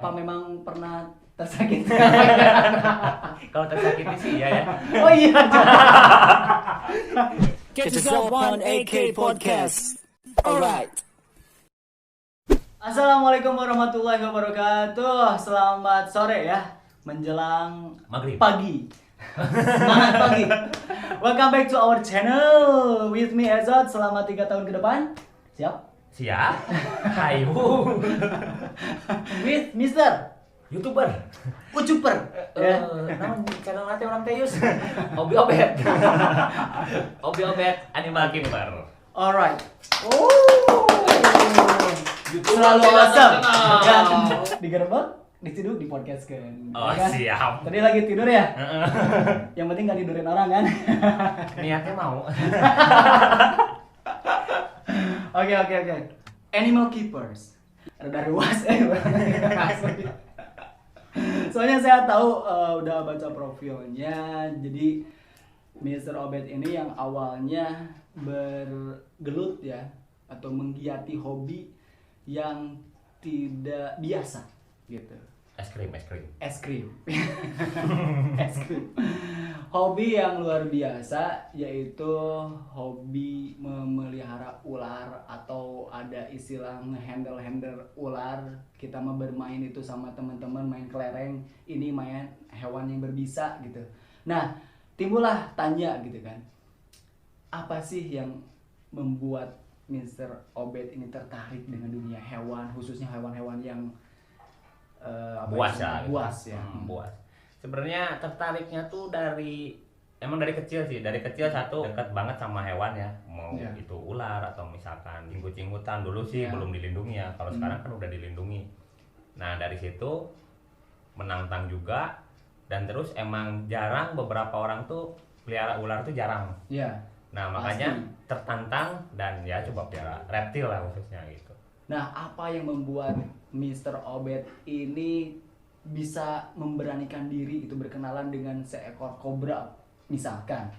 Apa memang pernah tersakiti? Kalau tersakiti sih ya. Oh iya. Catch us up on AK Podcast. Alright. Assalamualaikum warahmatullahi wabarakatuh. Selamat sore ya, menjelang Maghrib. pagi. Semangat pagi. Welcome back to our channel with me Ezot selama 3 tahun ke depan. Siap? Siap. Hayu. With Mr. YouTuber. Ucuper. Namun channel nanti orang Teus. Obi Obet. Obi Obet Animal Keeper. Alright. Selalu awesome. Dan digerebek, diciduk, di podcast kan. Oh, Ya kan? siap. Tadi lagi tidur ya? Yang penting gak tidurin orang kan? Niatnya mau. Oke. Animal Keepers. Rada ruas Soalnya saya tahu udah baca profilnya. Jadi Mr. Obet ini yang awalnya bergelut ya, atau menggiati hobi yang tidak biasa gitu. Es krim. Es krim. Es krim. Hobi yang luar biasa, yaitu hobi memelihara ular, atau ada istilah ngehandle ular. Kita mau bermain itu sama teman-teman, main kelereng, ini main hewan yang berbisa gitu. Nah, timbullah tanya gitu kan, apa sih yang membuat Mr. Obet ini tertarik dengan dunia hewan, khususnya hewan-hewan yang Buas ya. Buas. Sebenarnya tertariknya tuh dari kecil sih. Dari kecil satu dekat banget sama hewan ya. Mau itu ular atau misalkan cinggut-cinggutan. Dulu sih belum dilindungi ya. Kalau sekarang kan udah dilindungi. Nah, dari situ menantang juga, dan terus emang jarang beberapa orang tuh pelihara ular tuh jarang. Iya. Nah, makanya tertantang dan ya coba pelihara reptil lah khususnya gitu. Nah, apa yang membuat Mr. Obet ini bisa memberanikan diri itu berkenalan dengan seekor kobra misalkan?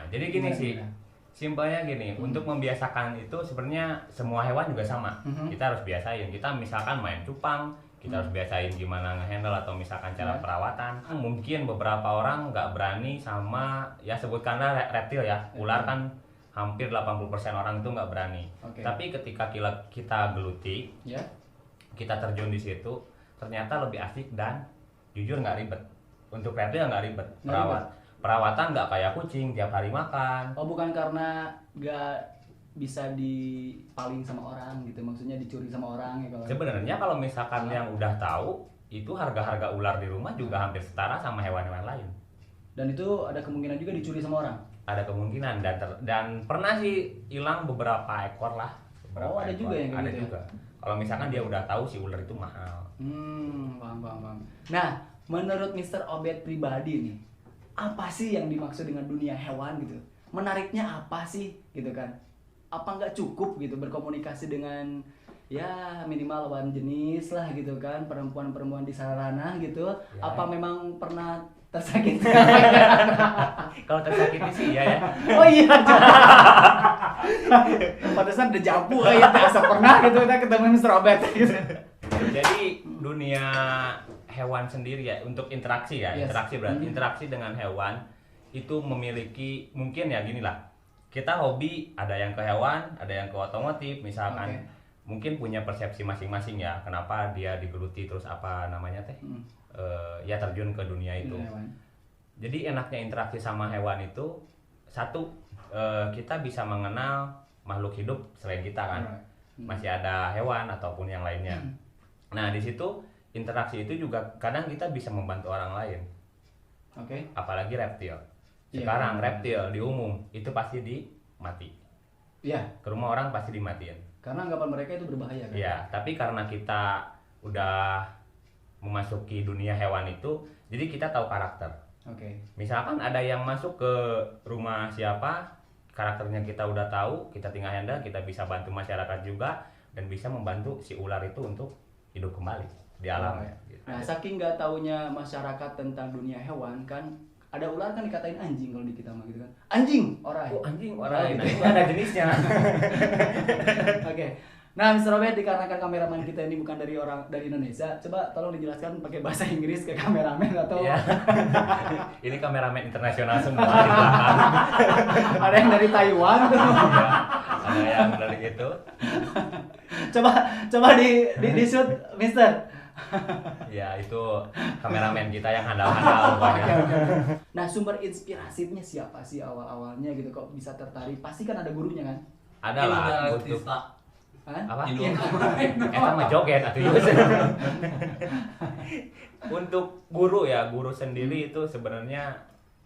Jadi gini sih, simpelnya gini, untuk membiasakan itu sebenarnya semua hewan juga sama. Kita harus biasain. Kita misalkan main cupang, kita harus biasain gimana ngehandle atau misalkan cara perawatan. Mungkin beberapa orang nggak berani sama, ya sebutkanlah reptil ya, ular kan hampir 80% orang itu nggak berani. Tapi ketika kita geluti, kita terjun di situ, ternyata lebih asik dan jujur nggak ribet. Untuk reptil nggak ribet. Perawatan nggak kayak kucing tiap hari makan. Oh, bukan karena nggak bisa dipaling sama orang gitu, maksudnya dicuri sama orang ya kalau. Sebenarnya kalau misalkan yang udah tahu, itu harga ular di rumah juga hampir setara sama hewan-hewan lain. Dan itu ada kemungkinan juga dicuri sama orang. Ada kemungkinan dan pernah sih hilang beberapa ekor lah. Ada juga yang kayak ada gitu. juga. Kalau misalkan dia udah tahu si ular itu mahal. Paham. Nah, menurut Mr. Obet pribadi nih, apa sih yang dimaksud dengan dunia hewan gitu? Menariknya apa sih gitu kan? Apa nggak cukup gitu berkomunikasi dengan ya minimal lawan jenis lah gitu kan, perempuan-perempuan di sarana gitu? Ya. Apa memang pernah tersakiti? Kalau tersakiti sih ya. Oh iya. Pantesan udah jampu ya, biasa pernah gitu kita ketemu Mr. Obet gitu. Jadi dunia hewan sendiri ya, untuk interaksi ya, interaksi berarti interaksi dengan hewan itu memiliki, mungkin ya gini lah, kita hobi ada yang ke hewan, ada yang ke otomotif misalkan. Mungkin punya persepsi masing-masing ya, kenapa dia digeluti terus apa namanya teh, ya terjun ke dunia itu. Jadi enaknya interaksi sama hewan itu, satu, kita bisa mengenal makhluk hidup selain kita kan. Masih ada hewan ataupun yang lainnya. Nah, di situ interaksi itu juga kadang kita bisa membantu orang lain. Apalagi reptil. Sekarang reptil di umum itu pasti dimati. Iya. Ke rumah orang pasti dimatiin. Karena anggapan mereka itu berbahaya kan? Iya, tapi karena kita udah memasuki dunia hewan itu, jadi kita tahu karakter. Misalkan ada yang masuk ke rumah siapa, karakternya kita udah tahu, kita tinggal handle, kita bisa bantu masyarakat juga, dan bisa membantu si ular itu untuk hidup kembali di alam. Nah, saking nggak taunya masyarakat tentang dunia hewan kan, ada ular kan dikatain anjing kalau di kita mah gitu kan. Anjing, orai. Oh, anjing, orai. Nah, itu ada jenisnya. Oke. Nah, Mr. Robert, dikarenakan kameramen kita ini bukan dari Indonesia, coba tolong dijelaskan pakai bahasa Inggris ke kameramen atau Iya. Ini kameramen internasional semua di belakang. ada yang dari Taiwan tuh. Iya, ada yang dari itu. Coba di shoot, Mister. Ya, itu kameramen kita yang handal-handal pokoknya. Nah, sumber inspirasinya siapa sih awal-awalnya gitu kok bisa tertarik? Pasti kan ada gurunya kan? Ada lah untuk Hah? apa? Iya. Kita mah joget atuh Yus. Untuk guru ya, guru sendiri itu sebenarnya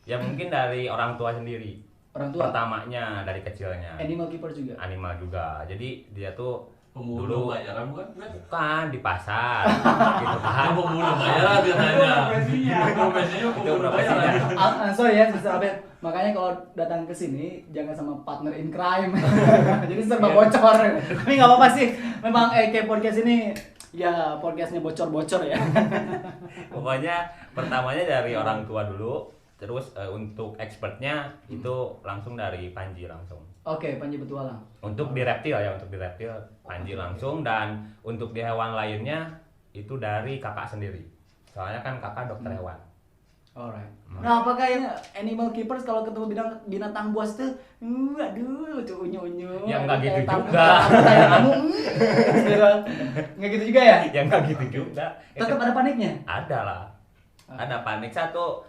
ya mungkin dari orang tua sendiri. Orang tua. Pertamanya dari kecilnya. Animal keeper juga. Animal juga. Jadi dia tuh Pemulung bayaran bukan? bukan di pasar gitu kan. Pemulung bayaran dia nanya. Profesinya Itu pemulung profesinya. bayaran. Sorry ya, Mr. Abed. Makanya kalau datang ke sini jangan sama partner in crime. Jadi serba bocor. Tapi nggak apa-apa sih. Memang AK Podcast ini ya podcastnya bocor-bocor ya. Pokoknya pertamanya dari orang tua dulu. Terus untuk expertnya itu langsung dari Panji langsung. Oke, Panji Petualang. Untuk di reptil ya, untuk di reptil Panji langsung, dan untuk di hewan lainnya itu dari kakak sendiri. Soalnya kan kakak dokter hewan. Alright. Nah, apakah yang animal keepers kalau ketemu binatang buas tuh, aduh, tuh unyu-unyu. Ya nggak gitu kayak juga. kayak kamu, nggak gitu juga ya? Ya nggak gitu juga. Tetap ada paniknya. Ada lah. Ada panik. Satu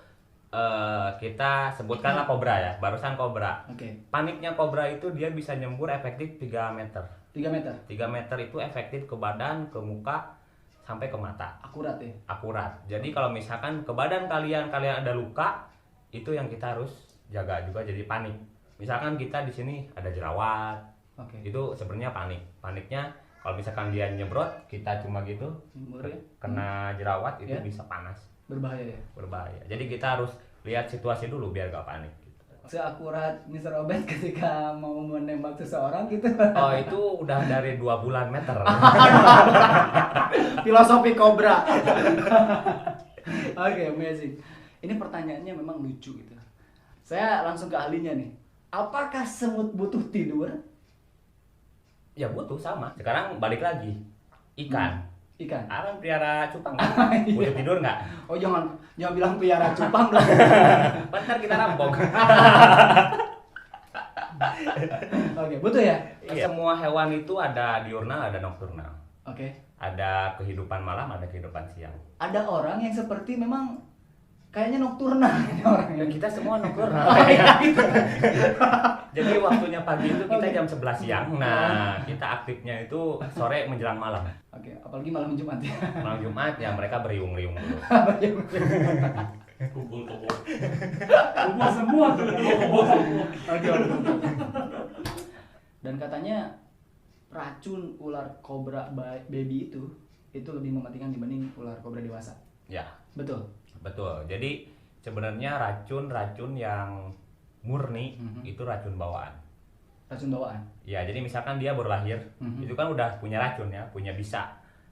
kita sebutkanlah kobra ya, barusan kobra. Oke. Paniknya kobra itu dia bisa nyembur efektif 3 meter. 3 meter. 3 meter itu efektif ke badan, ke muka, sampai ke mata. Akurat ya. Akurat. Jadi kalau misalkan ke badan kalian ada luka, itu yang kita harus jaga juga, jadi panik. Misalkan kita di sini ada jerawat, Oke. itu sebenarnya panik. Paniknya kalau misalkan dia nyebrot, kita cuma gitu, Nyembur ya? kena jerawat itu Ya. bisa panas, Berbahaya ya. berbahaya. Jadi kita harus lihat situasi dulu biar gak panik. Gitu. Seakurat Mr. Obed ketika mau menembak seseorang gitu. Oh itu udah dari 2 bulan meter. Filosofi kobra. Oke, amazing. Ini pertanyaannya memang lucu gitu. Saya langsung ke ahlinya nih. Apakah semut butuh tidur? Ya butuh sama. Sekarang balik lagi, ikan. Ikan. Abang pelihara cupang kan? Butuh tidur nggak? Oh jangan bilang pelihara cupang lah. Bentar kita rampok. Oke, butuh ya? Semua hewan itu ada diurnal, ada nokturnal. Oke. Ada kehidupan malam, ada kehidupan siang. Ada orang yang seperti memang kayaknya nokturnal ini orangnya. Ya, kita semua nokturnal. Oh, iya, gitu. Jadi waktunya pagi itu kita jam 11 siang. Nah, kita aktifnya itu sore menjelang malam. Oke, apalagi malam Jumat ya. Malam Jumat ya mereka beriung-riung dulu. Kumpul kebo. Kumpul semua tuh. Kumpul semua. Oke. Dan katanya racun ular kobra baby itu lebih mematikan dibanding ular kobra dewasa. Ya, Betul. betul. Jadi sebenarnya racun-racun yang murni itu racun bawaan. Racun bawaan. Ya, jadi misalkan dia baru lahir, itu kan udah punya racun ya, punya bisa.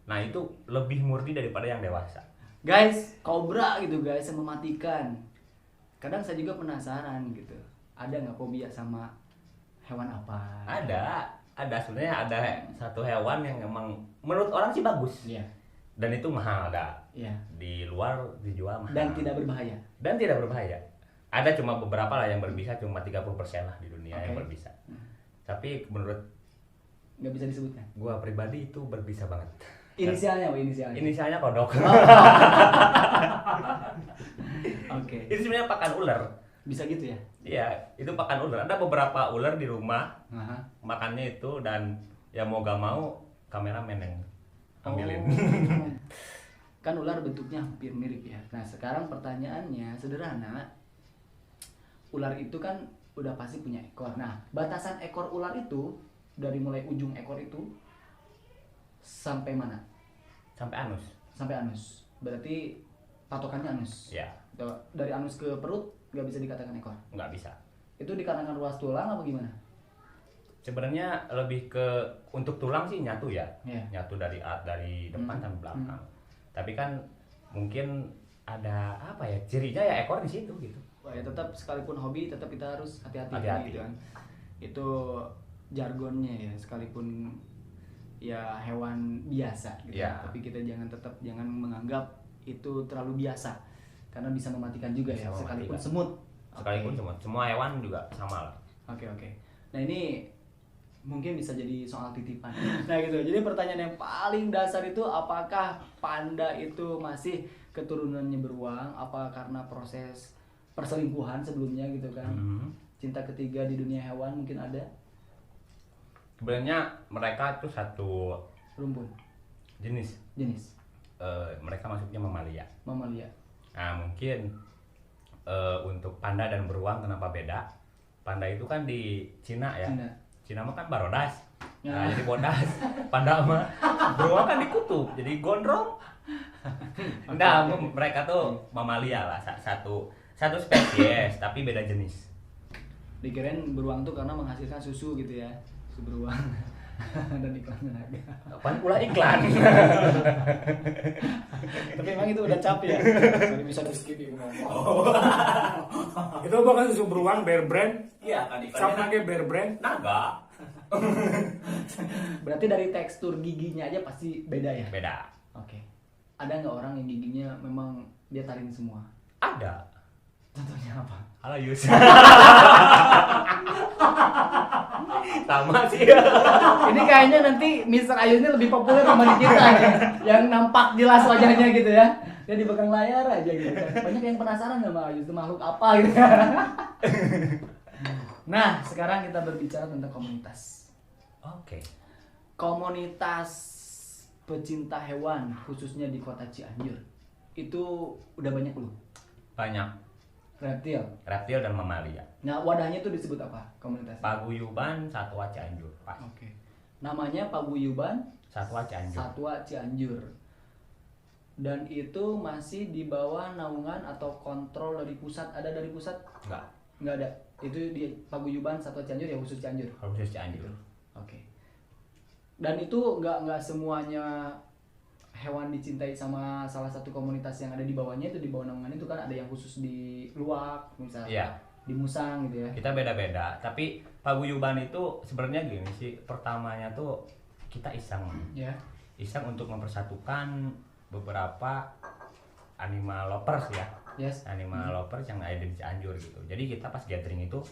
Nah, itu lebih murni daripada yang dewasa. Guys, kobra gitu guys yang mematikan. Kadang saya juga penasaran gitu. Ada nggak fobia sama hewan apa? Ada sebenarnya ada satu hewan yang emang menurut orang sih bagus. Iya. Dan itu mahal, ada. Iya. Di luar dijual mahal. Dan tidak berbahaya. Dan tidak berbahaya. Ada cuma beberapa lah yang berbisa, cuma 30% lah di dunia yang Oke. berbisa. Tapi menurut Nggak bisa disebutkan. gua pribadi itu berbisa banget. Inisialnya, inisialnya. Inisialnya kodok. Oke. Itu sebenarnya pakan ular. Bisa gitu ya? Iya, itu pakan ular. Ada beberapa ular di rumah Aha. makannya itu, dan ya mau gak mau kameramen yang ambilin. Oh. Kan ular bentuknya hampir mirip ya. Nah, sekarang pertanyaannya sederhana. Ular itu kan udah pasti punya ekor. Nah, batasan ekor ular itu dari mulai ujung ekor itu sampai mana? Sampai anus. Sampai anus. Berarti patokannya anus. Ya, Dari anus ke perut nggak bisa dikatakan ekor. nggak bisa. Itu dikarenakan ruas tulang apa gimana? Sebenarnya lebih ke untuk tulang sih nyatu ya. Iya. Nyatu dari depan sampai belakang. Tapi kan mungkin ada apa ya? Cirinya ya ekor di situ gitu. Wah, ya tetap sekalipun hobi tetap kita harus hati-hati Hati-hati. gitu kan. Itu jargonnya ya, sekalipun ya hewan biasa gitu. Ya. Tapi kita jangan menganggap itu terlalu biasa karena bisa mematikan juga Bisa ya, sekalipun mematikan. semut. Sekalipun semua hewan juga sama lah. Oke. Nah ini mungkin bisa jadi soal titipan. Nah gitu. Jadi pertanyaan yang paling dasar itu, apakah panda itu masih keturunannya beruang? Apa karena proses perselingkuhan sebelumnya gitu kan? Cinta ketiga di dunia hewan mungkin ada? Sebenarnya mereka itu satu Rumpun. jenis. Mereka masuknya mamalia. Mamalia. Nah mungkin untuk panda dan beruang kenapa beda? Panda itu kan di Cina ya. Cina mah kan barodas. Nah, jadi bodas. Panda mah beruang kan dikutub, jadi gondrong. Nah, mereka tuh mamalia lah, satu spesies tapi beda jenis. Dikirain beruang tuh karena menghasilkan susu gitu ya, susu beruang. Dan iklan naga. Apaan pula iklan? Tapi emang itu udah capek ya. Jadi bisa di skip ya. Itu bukan susu beruang bear brand. Iya, kan Sama kayak bear brand. naga. Berarti dari tekstur giginya aja pasti beda ya. Beda. Oke. Ada nggak orang yang giginya memang dia taring semua? Ada. Contohnya apa? Halo Yus. Sama sih. Ini kayaknya nanti Mr. Ayu ini lebih populer sama di kita nih, yang nampak jelas wajahnya gitu ya. Dia di belakang layar aja gitu. Banyak yang penasaran sama Ayu itu makhluk apa gitu. Nah, sekarang kita berbicara tentang komunitas. Oke. Komunitas pecinta hewan khususnya di kota Cianjur itu udah banyak belum? Banyak Reptil. reptil dan mamalia. Nah, wadahnya itu disebut apa komunitasnya? Paguyuban Satwa Cianjur. Pas. Oke. Namanya Paguyuban Satwa Cianjur. Satwa Cianjur. Dan itu masih di bawah naungan atau kontrol dari pusat. Ada dari pusat? Enggak, Nggak ada. Itu di Paguyuban Satwa Cianjur ya, khusus Cianjur. khusus Cianjur. Oke. Dan itu nggak semuanya hewan dicintai sama salah satu komunitas yang ada di bawahnya, itu di bawah naungan itu kan ada yang khusus di Luwak misalnya. Iya. Di Musang gitu ya. Kita beda-beda, tapi paguyuban itu sebenarnya gini sih, pertamanya tuh kita iseng Ya. untuk mempersatukan beberapa animal lovers ya, Yes. animal lovers yang ada di Cianjur gitu. Jadi kita pas gathering itu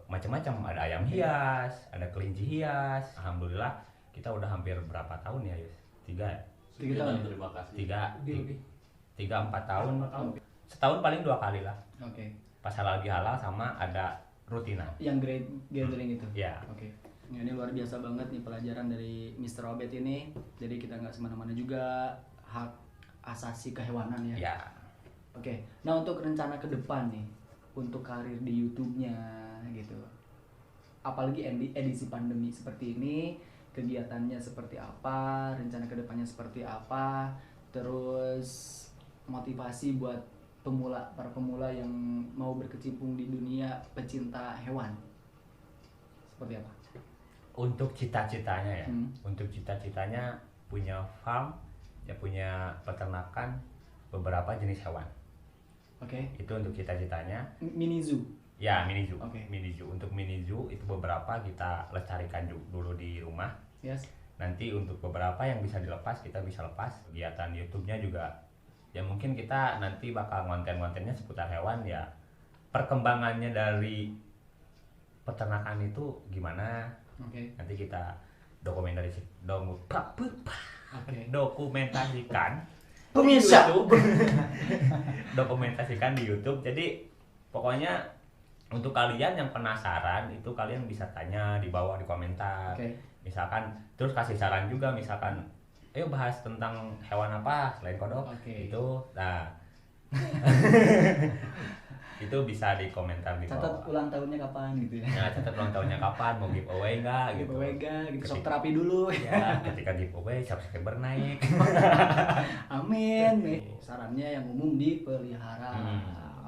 macam-macam, ada ayam hias, ada kelinci hias. Alhamdulillah kita udah hampir berapa tahun ya Yus? 3 ya? 3 tahun. Terima kasih. 3-4 tahun. Setahun paling 2 kali lah. Oke. Pas halal bihalal sama ada rutinan. Yang great gathering itu. Ya. Oke. Nah, ini luar biasa banget nih pelajaran dari Mr. Obet ini. Jadi kita nggak semena-mana juga, hak asasi kehewanan ya. Ya. Oke. Nah, untuk rencana ke depan nih, untuk karir di YouTube-nya gitu. Apalagi edisi pandemi seperti ini, kegiatannya seperti apa, rencana ke depannya seperti apa, terus motivasi buat para pemula yang mau berkecimpung di dunia pecinta hewan. Seperti apa? Untuk cita-citanya ya, Hmm. punya farm, ya punya peternakan beberapa jenis hewan. Oke. Itu untuk cita-citanya. Mini zoo. Ya, mini zoo. Oke. Mini zoo. Untuk mini zoo itu beberapa kita lestarikan dulu di rumah. Yes. Nanti untuk beberapa yang bisa dilepas kita bisa lepas. Kegiatan YouTube-nya juga ya mungkin kita nanti bakal konten-kontennya seputar hewan ya. Perkembangannya dari peternakan itu gimana? Oke. Nanti kita Oke. dokumentasikan Pemirsa. dokumentasikan di YouTube. Jadi pokoknya untuk kalian yang penasaran itu kalian bisa tanya di bawah di komentar. Oke. Misalkan terus kasih saran juga, misalkan ayo bahas tentang hewan apa selain kodok. Oke. Itu nah itu bisa di komentar di Catat bawah. ulang tahunnya kapan gitu ya. Nah, catat ulang tahunnya kapan, mau giveaway enggak gitu. Giveaway enggak, gitu. Sok Ketika- terapi dulu. Ya, ketika giveaway subscriber naik. Amin. Sarannya yang umum dipelihara.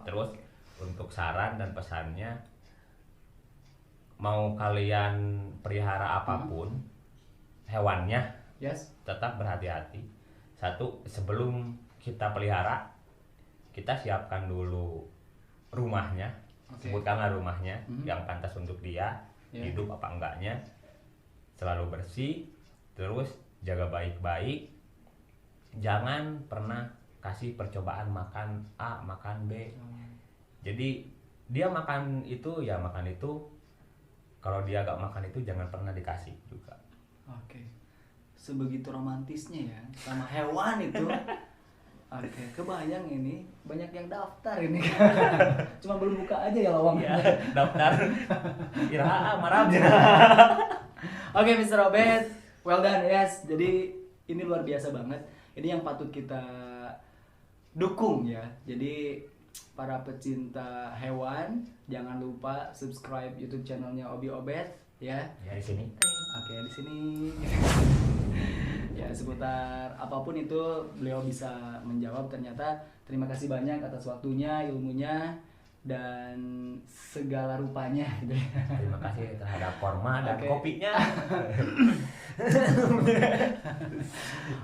Terus untuk saran dan pesannya, mau kalian pelihara apapun hewannya, Yes. tetap berhati-hati. Satu, sebelum kita pelihara, kita siapkan dulu rumahnya. Oke. Sebutkanlah rumahnya yang pantas untuk dia, Ya. hidup apa enggaknya, selalu bersih, Terus jaga baik-baik, jangan pernah kasih percobaan makan A, makan B. Jadi dia makan itu ya makan itu, kalau dia gak makan itu jangan pernah dikasih juga. Oke. Sebegitu romantisnya ya sama hewan itu. Oke, kebayang ini banyak yang daftar ini. Cuma belum buka aja ya lowongannya. Daftar Iraha marabnya. Oke, Mr. Obed, well done, yes. Jadi ini luar biasa banget. Ini yang patut kita dukung ya. Jadi para pecinta hewan jangan lupa subscribe YouTube channelnya Obi Obed ya. Ya di sini. Oke, di sini. Ya, seputar apapun itu beliau bisa menjawab. Ternyata terima kasih banyak atas waktunya, ilmunya, dan segala rupanya gitu ya. Terima kasih terhadap forma dan Oke. kopinya.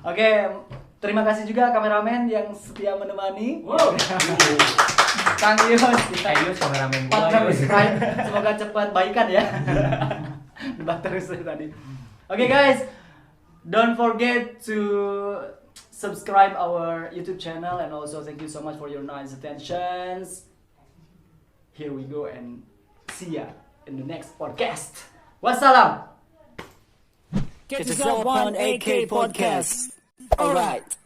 Oke, terima kasih juga kameramen yang setia menemani. Wow. Kang Yus, ya. Yus kameramen gua. Partner Yus. Prime. Semoga cepat baikan ya. Debat terus tadi. Oke guys, don't forget to subscribe our YouTube channel, and also thank you so much for your nice attentions. Here we go and see ya in the next podcast. Wassalam. Catch us up on AK Podcast. Alright.